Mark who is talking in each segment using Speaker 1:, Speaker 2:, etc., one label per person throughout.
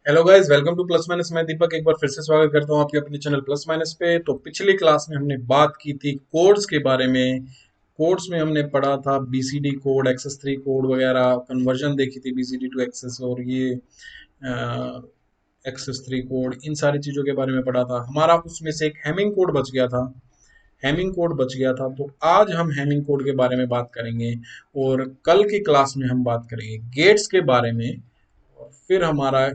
Speaker 1: Hello guys, welcome two plus minus. मैं दीपक एक बार फिर से स्वागत करता हूँ आपके अपने चैनल प्लस माइनस पे। तो पिछली क्लास में हमने बात की थी कोड्स के बारे में। कोड्स में हमने पढ़ा था बीसीडी कोड, एक्सेस 3 कोड वगैरह, कन्वर्जन देखी थी बीसीडी टू एक्सेस, और ये एक्सेस 3 कोड, इन सारी चीज़ों के बारे में पढ़ा था। हमारा उसमें से एक हैमिंग कोड बच गया था। हैमिंग कोड बच गया था, तो आज हम हैमिंग कोड के बारे में बात करेंगे। और कल की क्लास में हम बात करेंगे गेट्स के बारे में। और फिर हमारा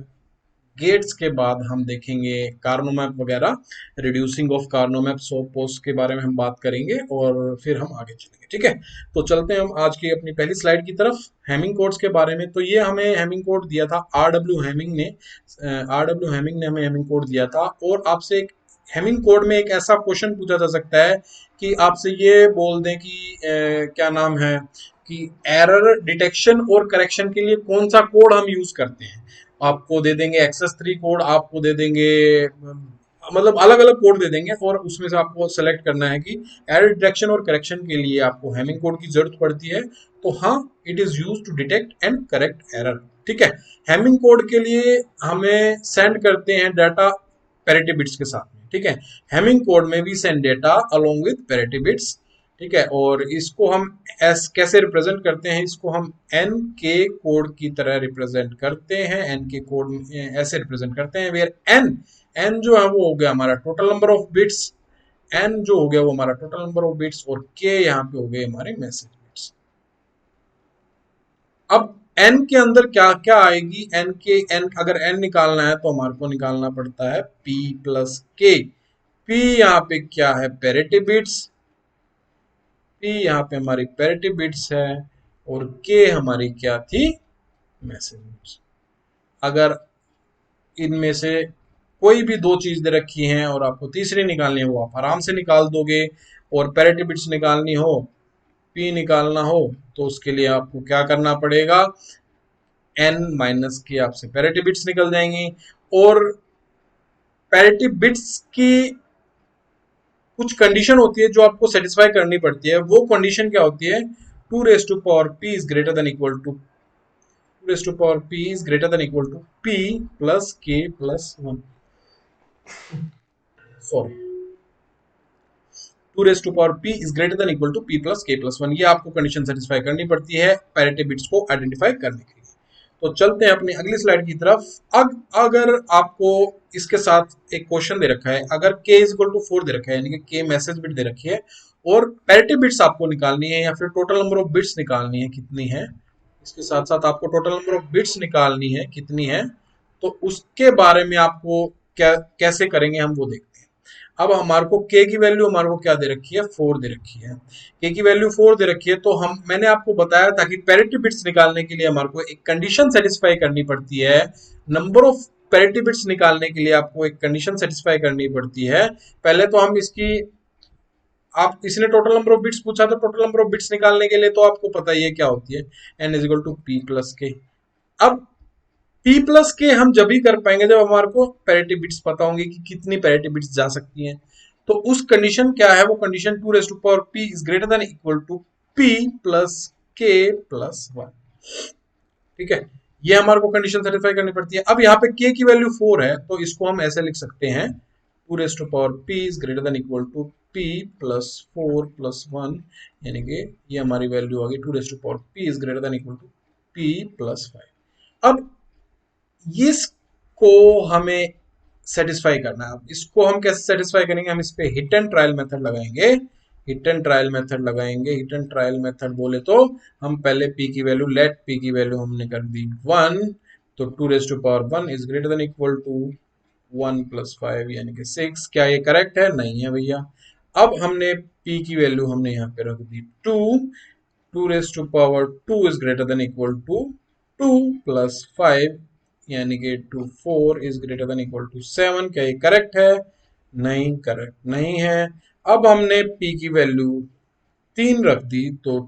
Speaker 1: गेट्स के बाद हम देखेंगे कार्नोमैप वगैरह, रिड्यूसिंग ऑफ कार्नोमैप सो पोस्ट के बारे में हम बात करेंगे, और फिर हम आगे चलेंगे। ठीक है, तो चलते हैं हम आज की अपनी पहली स्लाइड की तरफ। हैमिंग कोड्स के बारे में, तो ये हमें हैमिंग कोड दिया था आर डब्ल्यू हैमिंग ने हमें हैमिंग कोड दिया था। और आपसे एक हैमिंग कोड में एक ऐसा क्वेश्चन पूछा जा सकता है कि आपसे ये बोल दें कि क्या नाम है कि एरर डिटेक्शन और करेक्शन के लिए कौन सा कोड हम यूज करते हैं। आपको दे देंगे एक्सेस 3 कोड, आपको दे देंगे मतलब अलग अलग कोड दे देंगे, और उसमें से आपको सेलेक्ट करना है कि एरर डिटेक्शन और करेक्शन के लिए आपको हैमिंग कोड की जरूरत पड़ती है। तो हाँ, it is use to detect and correct error. ठीक है, हैमिंग कोड के लिए हमें सेंड करते हैं डाटा पैरिटी बिट्स के साथ में। ठीक है, हैमिंग कोड में भी send data along with parity bits. ठीक है, और इसको हम कैसे रिप्रेजेंट करते हैं, इसको हम एन के कोड की तरह रिप्रेजेंट करते हैं। एन के कोड ऐसे रिप्रेजेंट करते हैं वेयर एन एन जो है वो हो गया हमारा total number of bits. N जो हो गया वो हमारा टोटल नंबर ऑफ बिट्स, और के यहाँ पे हो गए हमारे मैसेज बिट्स। अब एन के अंदर क्या क्या आएगी, एन अगर एन निकालना है तो हमारे को निकालना पड़ता है पी प्लस के। पी यहाँ पे क्या है, पैरिटी बिट्स। पी यहाँ पे हमारी पैरिटी बिट्स है, और के हमारी क्या थी, मैसेज बिट्स। अगर इनमें से कोई भी दो चीज दे रखी हैं और आपको तीसरी निकालनी है, वो आप आराम से निकाल दोगे। और पैरिटी बिट्स निकालनी हो, पी निकालना हो, तो उसके लिए आपको क्या करना पड़ेगा, एन माइनस की आपसे पैरिटी बिट्स निकल जाएंगी। और पैरिटी बिट्स की कुछ कंडीशन होती है जो आपको सेटिस्फाई करनी पड़ती है। वो कंडीशन क्या होती है, two raise to power p is greater than equal to, two raise to power p is greater than equal to p plus k plus one. Sorry, two raise to power p is greater than equal to p plus k plus one. ये आपको condition satisfy करनी पड़ती है parity bits को identify करने के लिए। तो चलते हैं अपनी अगली स्लाइड की तरफ। अगर आपको इसके साथ एक क्वेश्चन दे रखा है, अगर k इज इक्वल टू 4 दे रखा है, यानी कि k मैसेज बिट दे रखी है, और पैरिटी बिट्स आपको निकालनी है, या फिर टोटल नंबर ऑफ बिट्स निकालनी है कितनी है, इसके साथ साथ आपको टोटल नंबर ऑफ बिट्स निकालनी है कितनी है, तो उसके बारे में आपको क्या कैसे करेंगे हम वो देखते हैं। अब हमारे को के की वैल्यू हमारे को क्या दे रखी है, 4 दे रखी है। के की वैल्यू 4 दे रखी है, तो हम मैंने आपको बताया था कि पैरिटी बिट्स निकालने के लिए हमारे को एक कंडीशन सेटिस्फाई करनी पड़ती है। नंबर ऑफ पैरिटी बिट्स निकालने के लिए आपको एक कंडीशन सेटिस्फाई करनी पड़ती है। पहले तो हम इसकी, आप इसने टोटल नंबर ऑफ बिट्स पूछा, तो टोटल नंबर ऑफ बिट्स निकालने के लिए तो आपको पता ही है क्या होती है, n is equal to p plus k. अब पी प्लस के हम जब ही कर पाएंगे जब हमारे को पैरिटी बिट्स पता होंगे कि कितनी पैरिटी बिट्स जा सकती हैं। तो उस कंडीशन क्या है, वो condition two raise to power p is greater than equal to p plus k plus one. ठीक है, ये हमारे को कंडीशन सेटिस्फाई करनी पड़ती है। अब यहाँ पे के की वैल्यू 4 है, तो इसको हम ऐसे लिख सकते हैं, two raise to power p is greater than equal to p plus 4 plus one, यानी कि ये हमारी वैल्यू आ गई, two raise to power p is greater than equal to p plus 5। अब इसको हमें सेटिस्फाई करना है। अब इसको हम कैसे सेटिस्फाई करेंगे, हम इस पे हिट एंड ट्रायल मेथड लगाएंगे। हिट एंड ट्रायल मेथड लगाएंगे, हिट एंड ट्रायल मेथड बोले तो हम पहले p की वैल्यू, लेट p की वैल्यू हमने कर दी 1, तो two raise to power 1 is greater than equal to 1 plus 5 यानी कि 6। क्या ये करेक्ट है, नहीं है भैया। अब हमने p की वैल्यू हमने यहाँ पे रख दी 2, two raise to power 2 is greater than equal to 2 plus 5, यानी कि 4 is greater than equal to 7। क्या ये करेक्ट है, नहीं, करेक्ट नहीं है। अब हमने p की वैल्यू 3 रख दी, तो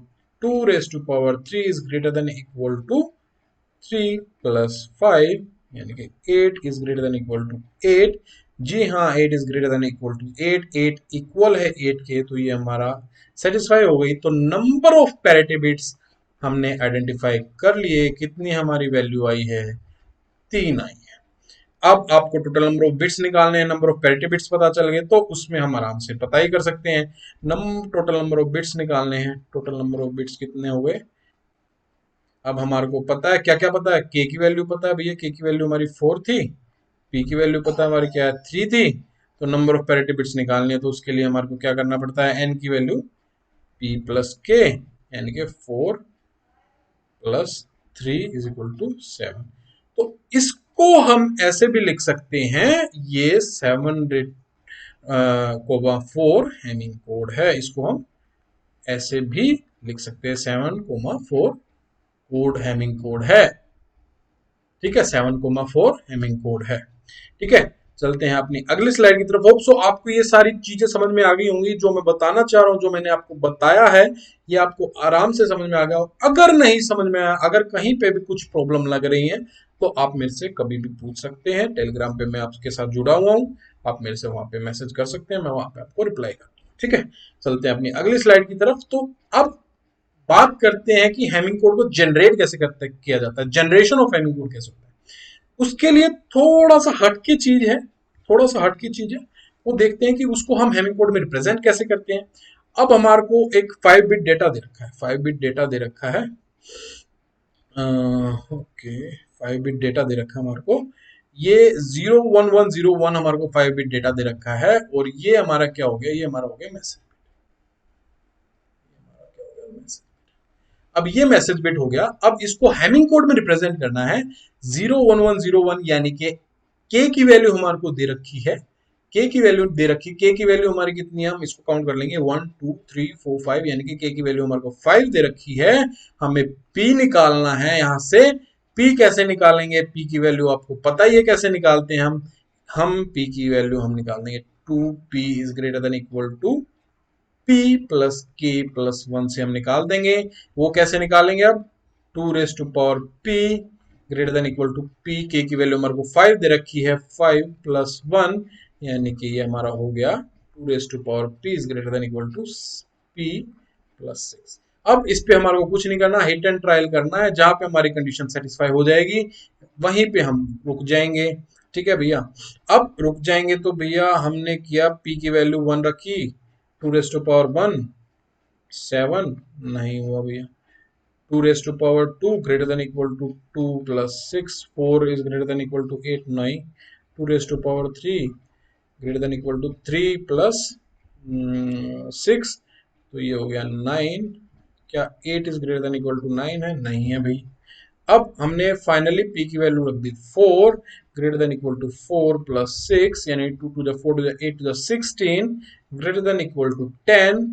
Speaker 1: 2 raise to power 3 is greater than equal to 3 plus 5, यानी कि 8 is greater than equal to 8। जी हाँ, 8 is greater than equal to 8, 8 equal है 8 के, तो ये हमारा सेटिस्फाई हो गई। तो नंबर ऑफ पैरिटी बिट्स हमने आइडेंटिफाई कर लिए, कितनी हमारी वैल्यू आई है, 3 आई है। अब आपको टोटल नंबर ऑफ बिट्स निकालने हैं, नंबर ऑफ पैरिटी बिट्स पता चल गए तो उसमें हम आराम से पता ही कर सकते हैं। टोटल नंबर ऑफ बिट्स निकालने हैं, टोटल नंबर ऑफ बिट्स कितने हो गए। अब हमारे को पता है क्या क्या पता है, के की वैल्यू पता है भैया, के की वैल्यू हमारी 4 थी, पी की वैल्यू पता है हमारी क्या है 3 थी। तो नंबर ऑफ पैरिटी बिट्स निकालनी है तो उसके लिए हमारे को क्या करना पड़ता है, एन की वैल्यू पी प्लस के, यानी कि 4 प्लस 3 इज इक्वल टू 7। तो इसको हम ऐसे भी लिख सकते हैं, ये 7 कोमा 4 हेमिंग कोड है, इसको हम ऐसे भी लिख सकते हैं, 7,4 कोड हेमिंग कोड है। ठीक है, 7,4 हेमिंग कोड है। ठीक है, चलते हैं अपनी अगली स्लाइड की तरफ। होप सो आपको ये सारी चीजें समझ में आ गई होंगी, जो मैं बताना चाह रहा हूं, जो मैंने आपको बताया है, ये आपको आराम से समझ में आ गया। अगर नहीं समझ में आया, अगर कहीं पे भी कुछ प्रॉब्लम लग रही है, तो आप मेरे से कभी भी पूछ सकते हैं। टेलीग्राम पे मैं आपके साथ जुड़ा हुआ हूँ, आप मेरे से वहां पे मैसेज कर सकते हैं, मैं वहां पे आपको रिप्लाई करता हूँ। ठीक है, चलते हैं अपनी अगली स्लाइड की तरफ। तो अब बात करते हैं कि हेमिंग कोड को जनरेट कैसे करते किया जाता है, जनरेशन ऑफ हेमिंग कोड कैसे होता है। उसके लिए थोड़ा सा हटके चीज है, थोड़ा सा हटके चीज है, वो देखते हैं कि उसको हम हेमिंग कोड में रिप्रेजेंट कैसे करते हैं। अब हमारे को एक 5 बिट डेटा दे रखा है, 5 बिट डेटा दे रखा है, ओके 5 बिट डेटा दे रखा है हमारे को। ये 01101 हमारे को 5 बिट डेटा दे रखा है, और ये हमारा क्या हो गया, ये हमारा हो गया मैसेज। अब ये मैसेज बिट हो गया, अब इसको हेमिंग कोड में रिप्रेजेंट करना है। 01101 यानी कि के की वैल्यू हमारे को दे रखी है, के की वैल्यू दे रखी, के की वैल्यू हमारी कितनी है, हम इसको काउंट कर लेंगे 1 2 3 4 5, यानी कि के की वैल्यू हमारे को 5 दे रखी है। हमें पी निकालना है यहां से। पी कैसे निकालेंगे, पी की वैल्यू आपको पता ही है कैसे निकालते हैं हम पी की वैल्यू हम निकाल देंगे 2p is greater than equal to p plus k plus 1 से हम निकाल देंगे। वो कैसे निकालेंगे, अब 2 raise to power p greater than equal to p, k की वैल्यू हमारे को 5 दे रखी है, 5 प्लस 1, यानी कि ये हमारा हो गया 2 raise to power p is greater than equal to p plus 6। अब इस पे हमारे को कुछ नहीं करना, हिट एंड ट्रायल करना है, जहां पे हमारी कंडीशन सेटिस्फाई हो जाएगी वहीं पे हम रुक जाएंगे। ठीक है भैया, अब रुक जाएंगे तो भैया हमने किया, p की वैल्यू 1 रखी, 2 रेज टू पावर 1 7 नहीं हुआ भैया, 2 raise to power 2 greater than equal to 2 plus 6, 4 is greater than equal to 8 नहीं, 2 raise to power 3 greater than equal to 3 plus 6, तो ये हो गया 9। क्या 8 is greater than equal to 9 है, नहीं है भाई। अब हमने फाइनली p की वैल्यू रख दी 4 greater than equal to 4 plus 6, यानी 2 to the 4 to the 8 to the 16 greater than equal to 10।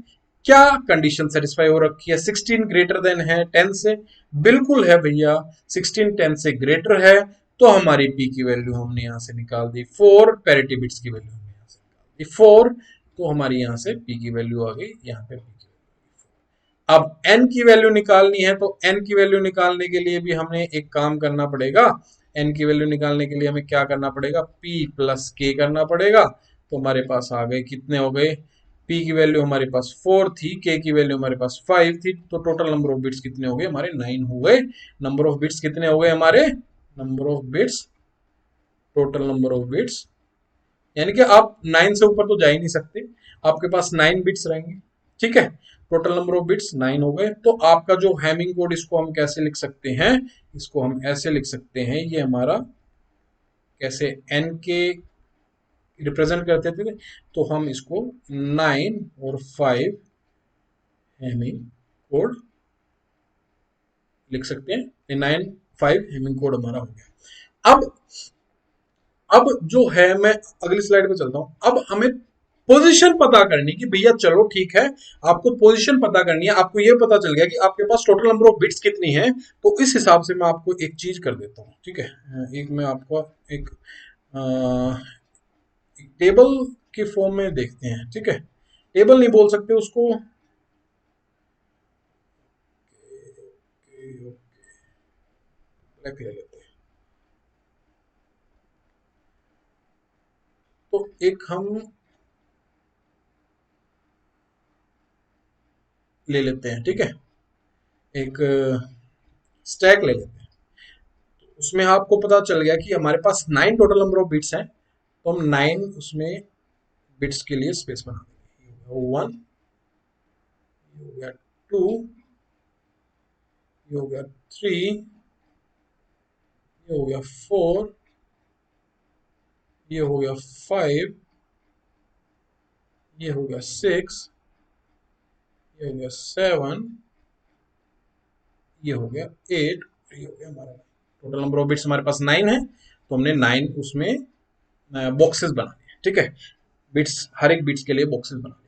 Speaker 1: क्या कंडीशन सेटिस्फाई हो रखी है, 16 ग्रेटर देन है 10 से, बिल्कुल है भैया, 16 10 से ग्रेटर है, तो हमारी p की वैल्यू हमने यहां से निकाल दी 4, पैरिटी बिट्स की वैल्यू हमने यहां से निकाल दी 4, तो हमारी यहां से p की वैल्यू आ गई, यहाँ पे p की। अब n की वैल्यू निकालनी है, तो n की वैल्यू निकालने के लिए भी हमें एक काम करना पड़ेगा। n की वैल्यू निकालने के लिए हमें क्या करना पड़ेगा, p प्लस k करना पड़ेगा। तो हमारे पास आ गए, कितने हो गए, p की वैल्यू हमारे पास 4 थी, k की वैल्यू हमारे पास 5 थी, तो टोटल नंबर ऑफ बिट्स कितने हो गए हमारे, 9 हो गए। नंबर ऑफ बिट्स कितने हो गए हमारे, number of bits, total number of bits, यानी कि आप 9 से ऊपर तो जा ही नहीं सकते, आपके पास 9 बिट्स रहेंगे। ठीक है, टोटल नंबर ऑफ बिट्स 9 हो गए। तो आपका जो हैमिंग कोड, इसको हम कैसे लिख सकते हैं, इसको हम ऐसे लिख सकते हैं, ये हमारा कैसे n के रिप्रेजेंट करते थे, तो हम इसको 9 और 5 हैमिंग कोड लिख सकते हैं, ये 9 5 हेमिंग कोड हमारा हो गया। अब जो है, मैं अगली स्लाइड पे चलता हूं। अब हमें पोजीशन पता करनी कि भैया चलो ठीक है, आपको पोजीशन पता करनी है, आपको ये पता चल गया कि आपके पास टोटल नंबर ऑफ बिट्स कितनी है, तो इस हिसाब से मैं आपको एक चीज कर देता हूँ। ठीक है, एक मैं आपको एक, एक टेबल के फॉर्म में देखते हैं। ठीक है, टेबल नहीं बोल सकते उसको, ले लेते हैं। तो एक हम ले लेते हैं, ठीक है, एक स्टैक ले लेते हैं। उसमें आपको पता चल गया कि हमारे पास 9 टोटल नंबर ऑफ बिट्स हैं, तो हम 9 उसमें बिट्स के लिए स्पेस बना देंगे। 1, ये हो गया 2, ये हो गया 3, ये हो गया 4, ये हो गया 5, ये हो गया 6, ये हो गया 7, ये हो गया 8, ये हो गया हमारा टोटल नंबर ऑफ बिट्स हमारे पास 9 है, तो हमने 9 उसमें बॉक्सेस बना लिए। ठीक है, बिट्स हर एक बिट्स के लिए बॉक्सेस बना लिए।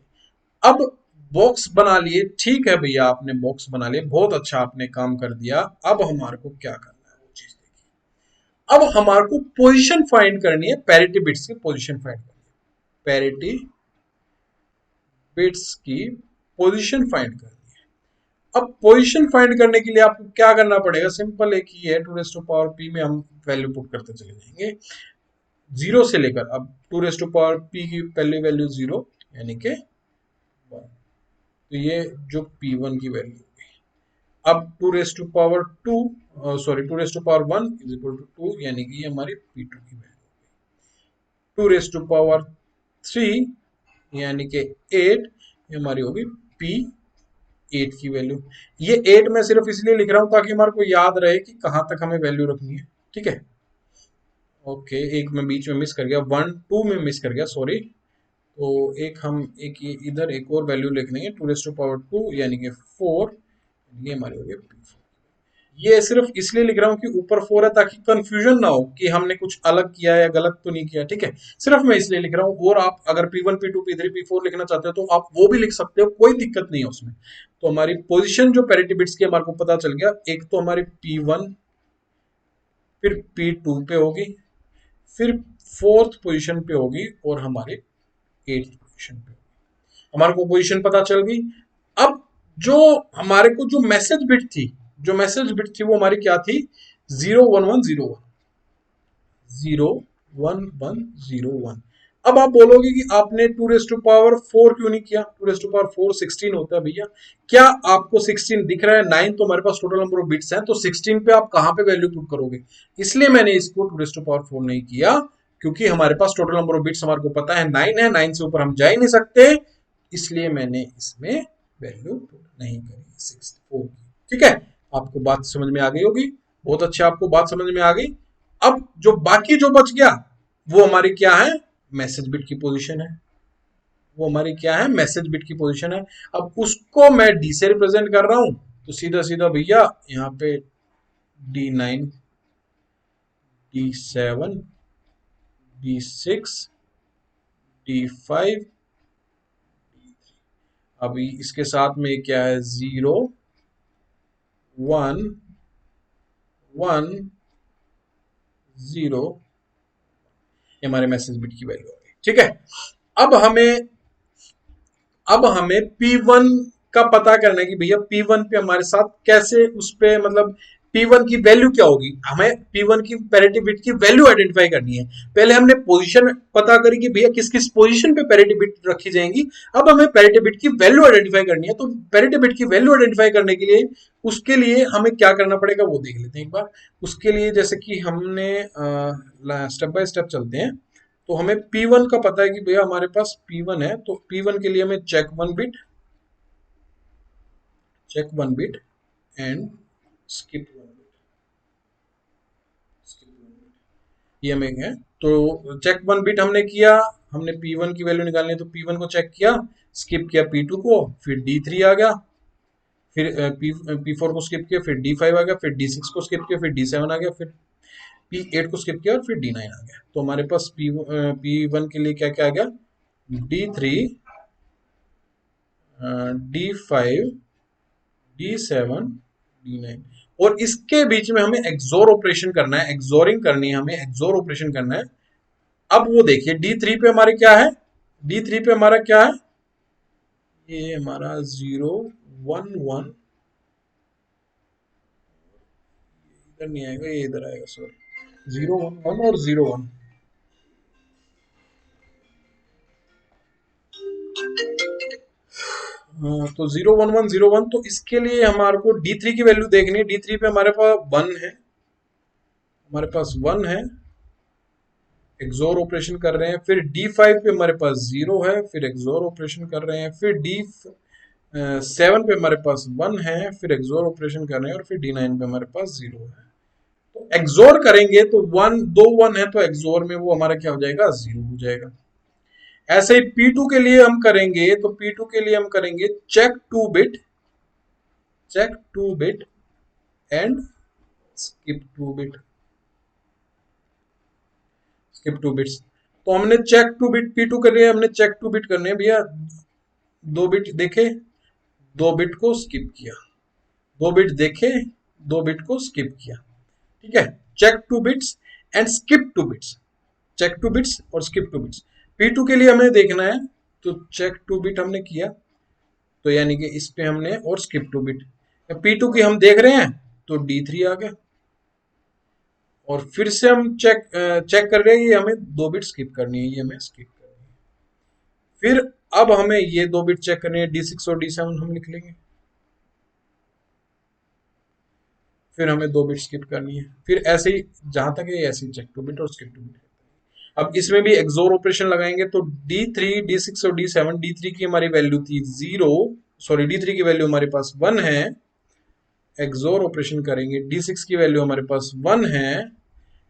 Speaker 1: अब बॉक्स बना लिए, ठीक है भैया, आपने बॉक्स बना लिए, बहुत अच्छा आपने काम कर दिया। अब हमारे को क्या करना है वो चीज देखिए। अब हमारे को पोजीशन फाइंड करनी है, पैरिटी बिट्स की पोजीशन फाइंड करनी है, पैरिटी बिट्स की पोजीशन फाइंड करनी है। अब पोजीशन फाइंड करने के लिए आपको क्या करना पड़ेगा, सिंपल एक ही है, 2 में हम वैल्यू पुट करते चले जाएंगे, जीरो से लेकर, अब 2 की पहली वैल्यू 0 यानी कि 1, तो ये जो P1 की वैल्यू होगी। अब 2 सॉरी 2 1 इज इक्वल टू 2, यानी कि ये हमारी P2 की वैल्यू होगी। 2 3 यानी कि 8, ये हमारी होगी P8 की वैल्यू। ये 8 मैं सिर्फ इसलिए लिख रहा हूं ताकि हमारे को याद रहे कि कहां तक हमें वैल्यू रखनी है। ठीक है, ओके, एक मैं बीच में मिस कर गया, 1 2 में मिस कर गया, सॉरी। तो एक हम एक इधर एक और वैल्यू लिख देंगे, 2 यानी कि 4, ये हमारी हो गई P4। ये सिर्फ इसलिए लिख रहा हूँ कि ऊपर 4 है ताकि कंफ्यूजन ना हो कि हमने कुछ अलग किया है या गलत तो नहीं किया। ठीक है, सिर्फ मैं इसलिए लिख रहा हूँ। और आप अगर P1 P2 P3 P4 लिखना चाहते हो तो आप वो भी लिख सकते हो, कोई दिक्कत नहीं है उसमें। तो हमारी पोजीशन जो पैरिटी बिट्स की हमारे को पता चल गया, एक तो हमारी P1, फिर P2 पे होगी, फिर फोर्थ पोजीशन पे होगी, और हमारे 8th पोजीशन पे होगी। हमारे को पोजीशन पता चल गई। अब जो हमारे को जो मैसेज बिट थी, जो मैसेज बिट थी वो हमारी क्या थी, 0 1 1 0 1, 0 1 1 0 1। अब आप बोलोगे कि आपने 2 4 क्यों नहीं किया, 2 4 16 होता है भैया। क्या आपको 16 दिख रहा है, 9 तो हमारे पास टोटल नंबर ऑफ बिट्स हैं, तो 16 पे आप कहां पे वैल्यू पुट करोगे। इसलिए मैंने इसको 2 4 नहीं किया, क्योंकि हमारे पास टोटल नंबर ऑफ बिट्स हमारे को पता है 9 है, 9 से ऊपर हम जा ही नहीं सकते, इसलिए मैंने इसमें वैल्यू पुट नहीं करी 64 की। ठीक है, आपको बात समझ में आ गई होगी, बहुत अच्छा, आपको बात समझ में आ गई। अब जो बाकी जो बच गया वो हमारी क्या है, मैसेज बिट की पोजीशन है, वो हमारी क्या है, मैसेज बिट की पोजीशन है। अब उसको मैं डी से रिप्रेजेंट कर रहा हूं, तो सीधा सीधा भैया यहाँ पे D9 D7 D6 D5, अभी इसके साथ में क्या है, 0 1 1 0, ये हमारे मैसेज बिट की वैल्यू होगी। ठीक है, अब हमें अब हमें P1 का पता करना है कि भैया P1 पे हमारे साथ कैसे, उस पे मतलब P1 की वैल्यू क्या होगी। हमें P1 की पैरिटी बिट की वैल्यू आइडेंटिफाई करनी है। पहले हमने पोजीशन पता करी कि भैया किस किस पोजीशन पे पैरिटी बिट रखी जाएंगी। अब हमें पैरिटी बिट की वैल्यू आइडेंटिफाई करनी है, तो पैरिटी बिट की वैल्यू आइडेंटिफाई करने के लिए, उसके लिए हमें क्या करना पड़ेगा वो देख लेते हैं एक बार। उसके लिए जैसे कि हमने स्टेप बाय स्टेप चलते हैं। तो हमें P1 का पता है कि भैया हमारे पास P1 है, तो P1 के लिए हमें check one bit and skip one bit, ये हमें है। तो चेक वन बिट हमने किया, हमने P1 की वैल्यू निकालनी है, तो P1 को चेक किया, स्किप किया P2 को, फिर D3 आ गया, फिर P4 को स्किप किया, फिर D5 आ गया, फिर D6 को स्किप किया, फिर D7 आ गया, फिर P8 को स्किप किया, और फिर D9 आ गया। तो हमारे पास P1 के लिए क्या क्या आ गया, D3 D5 D7 D9, और इसके बीच में हमें एक्सोर ऑपरेशन करना है, एक्सोरिंग करनी है, हमें एक्सोर ऑपरेशन करना है। अब वो देखिए D3 पे हमारे क्या है, D3 पे हमारा क्या है, ये हमारा 0 1 1, इधर नहीं आएगा, ये इधर आएगा, सॉरी, 0 1 1 और 0 1। तो 0 1 1 0 1, तो इसके लिए हमारे को D3 की वैल्यू देखनी है। D3 पे हमारे पास 1 है, हमारे पास 1 है, एक्सोर ऑपरेशन कर रहे हैं, फिर D5 पे हमारे पास 0 है, फिर एक्सोर ऑपरेशन कर रहे हैं, फिर D7 पे हमारे पास 1 है, फिर एक्सोर ऑपरेशन कर रहे हैं, और फिर D9 पे हमारे पास 0 है। तो एक्सोर करेंगे तो 1 दो 1 है, तो एक्सोर में वो हमारा क्या हो जाएगा, 0 हो जाएगा। ऐसे ही P2 के लिए हम करेंगे, तो P2 के लिए हम करेंगे check two bit and skip two bits. तो हमने चेक टू बिट P2 कर लिया, हमने चेक टू बिट करने हैं भैया, 2 बिट देखे, 2 बिट को स्किप किया, 2 बिट देखे, 2 बिट को स्किप किया। ठीक है, check two bits and skip two bits, check two bits और स्किप टू बिट्स। P2 के लिए हमें देखना है, तो चेक टू बिट हमने किया, तो यानी कि इस पे हमने, और स्किप टू बिट, P2 की हम देख रहे हैं तो D3 आ गया, और फिर से हम चेक कर रहे हैं, ये हमें 2 बिट स्किप करनी है, ये हमें स्किप करनी है। फिर अब हमें ये 2 बिट चेक करनी है, D6 और D7 हम लिख लेंगे, फिर हमें 2 बिट स्किप करनी है, फिर ऐसे ही जहां तक है ऐसे ही चेक टू बिट और स्किप टू बिट। अब इसमें भी एक्सोर ऑपरेशन लगाएंगे, तो D3 D6 और D7, D3 की हमारी वैल्यू थी 0, सॉरी D3 की वैल्यू हमारे पास 1 है, एक्सोर ऑपरेशन करेंगे, D6 की वैल्यू हमारे पास 1 है,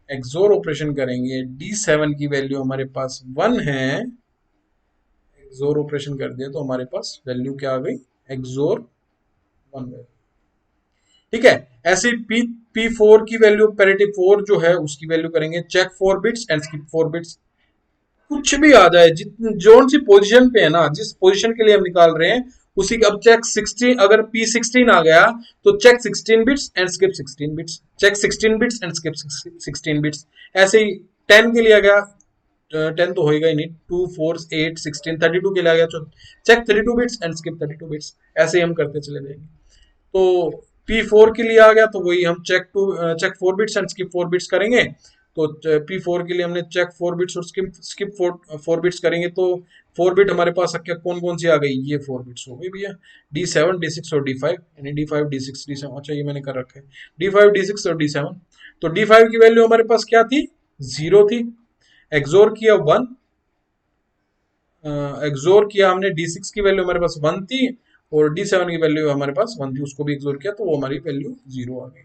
Speaker 1: एक्सोर ऑपरेशन करेंगे, D7 की वैल्यू हमारे पास 1 है, एक्सोर ऑपरेशन कर दिया तो हमारे पास वैल्यू क्या आ गई, एक्सोर 1। ठीक है, ऐसे P4 की वैल्यू, पैरिटी 4 जो है उसकी वैल्यू करेंगे check 4 bits and skip 4 bits. कुछ भी आ जाए, जितनी जोन सी पोजीशन पे है ना, जिस पोजीशन के लिए हम निकाल रहे हैं उसी का। अब चेक 16, अगर P16 आ गया तो check 16 bits and skip 16 bits, check 16 bits and skip 16 bits. ऐसे ही 10 के लिए आ गया, 10 तो होएगा ही नहीं, 2 4 8 16 32 के लिए आ गया तो check 32 bits and skip 32 bits. ऐसे ही हम करते चले जाएंगे। तो P4 के लिए आ गया, तो वही हम check 4 bits and skip 4 bits करेंगे। तो P4 के लिए हमने चेक 4 बिट्स और स्किप 4 बिट्स करेंगे, तो 4 बिट हमारे पास क्या कौन कौन सी आ गई, ये 4 बिट्स हो गई भैया, D7 D6 और D5, यानी D5 D6 D7। अच्छा ये मैंने कर रखा है, D5 D6 और D7। तो D5 की वैल्यू हमारे पास क्या थी, 0 थी, एक्सोर किया 1, एक्सोर किया हमने, D6 की वैल्यू हमारे पास 1 थी, और D7 की वैल्यू हमारे पास 1 थी, उसको भी एक्सोर किया तो वो हमारी वैल्यू 0 आ गई।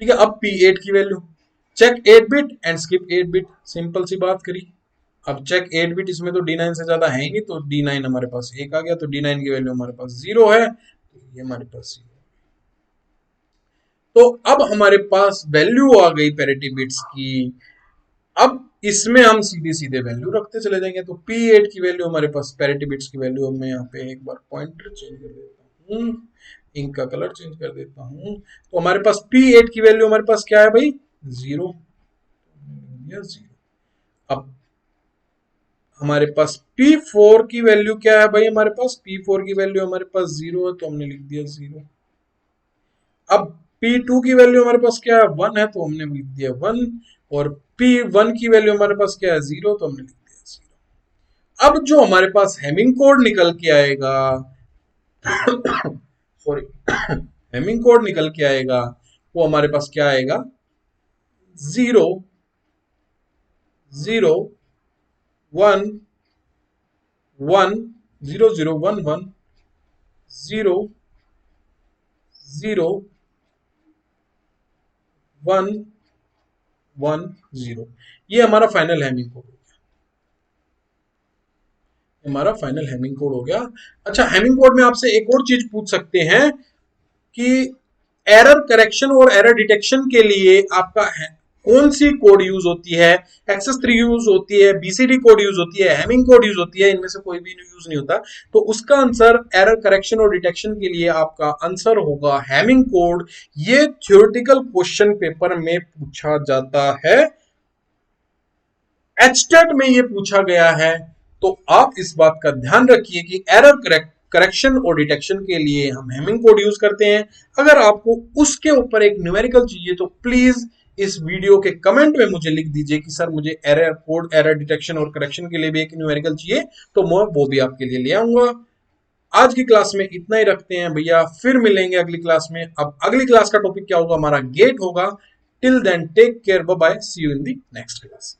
Speaker 1: ठीक है, अब P8 की value, check 8 bit and skip 8 bit, simple सी बात करी। अब चेक 8 बिट, इसमें तो D9 से ज्यादा है ही नहीं, तो D9 हमारे पास 1 आ गया, तो D9 की वैल्यू हमारे पास 0 है, तो ये हमारे पास 0। तो अब हमारे पास वैल्यू आ गई पैरिटी बिट्स की। अब इसमें हम सीधे सीधे वैल्यू रखते चले जाएंगे, तो P8 की वैल्यू हमारे पास, पैरिटी बिट्स की वैल्यू, मैं यहाँ पे एक बार पॉइंटर चेंज कर देता हूँ, इंक का कलर चेंज कर देता हूँ। तो हमारे पास P8 की वैल्यू हमारे पास क्या है भाई, 0, 0। अब हमारे पास P4 की वैल्यू क्या है भाई, हमारे पास P4 की वैल्यू हमारे पास 0 है, तो हमने लिख दिया 0। अब P2 की वैल्यू हमारे पास क्या है, 1 है, तो हमने लिख दिया 1, और P1 की वैल्यू हमारे पास क्या है, 0, तो हमने लिख दिया 0। अब जो हमारे पास हेमिंग कोड निकल के आएगा, सॉरी, हेमिंग कोड निकल के आएगा, वो हमारे पास क्या आएगा, 0 0 1 1 0 0 1 1 0 0 1 1 0। ये हमारा फाइनल हेमिंग कोड, हमारा फाइनल हेमिंग कोड हो गया। अच्छा, हेमिंग कोड में आपसे एक और चीज पूछ सकते हैं कि एरर करेक्शन और एरर डिटेक्शन के लिए आपका कौन सी कोड यूज होती है, एक्सेस 3 यूज होती है, बीसीडी कोड यूज होती है, हेमिंग कोड यूज होती है, इनमें से कोई भी यूज नहीं होता। तो उसका आंसर एरर करेक्शन और डिटेक्शन के लिए आपका आंसर होगा हेमिंग कोड। ये थ्योरेटिकल क्वेश्चन पेपर में पूछा जाता है, एचटेट में ये पूछा गया है। तो आप इस बात का ध्यान रखिए कि एरर करेक्शन और डिटेक्शन के लिए हम हेमिंग कोड यूज करते हैं। अगर आपको उसके ऊपर एक न्यूमेरिकल चाहिए तो प्लीज इस वीडियो के कमेंट में मुझे लिख दीजिए कि सर मुझे एरर कोड, एरर डिटेक्शन और करेक्शन के लिए भी एक न्यूमेरिकल चाहिए, तो मैं वो भी आपके लिए ले आऊंगा। आज की क्लास में इतना ही रखते हैं भैया, फिर मिलेंगे अगली क्लास में। अब अगली क्लास का टॉपिक क्या होगा, हमारा गेट होगा। Till then, take care. Bye bye. See you in the next class.